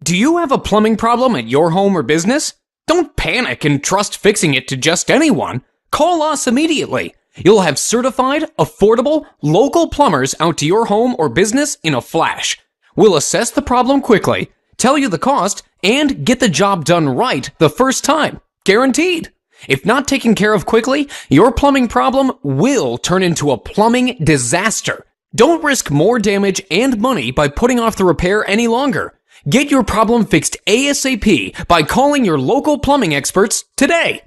Do you have a plumbing problem at your home or business? Don't panic and trust fixing it to just anyone. Call us immediately. You'll have certified, affordable, local plumbers out to your home or business in a flash. We'll assess the problem quickly, tell you the cost, and get the job done right the first time. Guaranteed. If not taken care of quickly, your plumbing problem will turn into a plumbing disaster. Don't risk more damage and money by putting off the repair any longer. Get your problem fixed ASAP by calling your local plumbing experts today.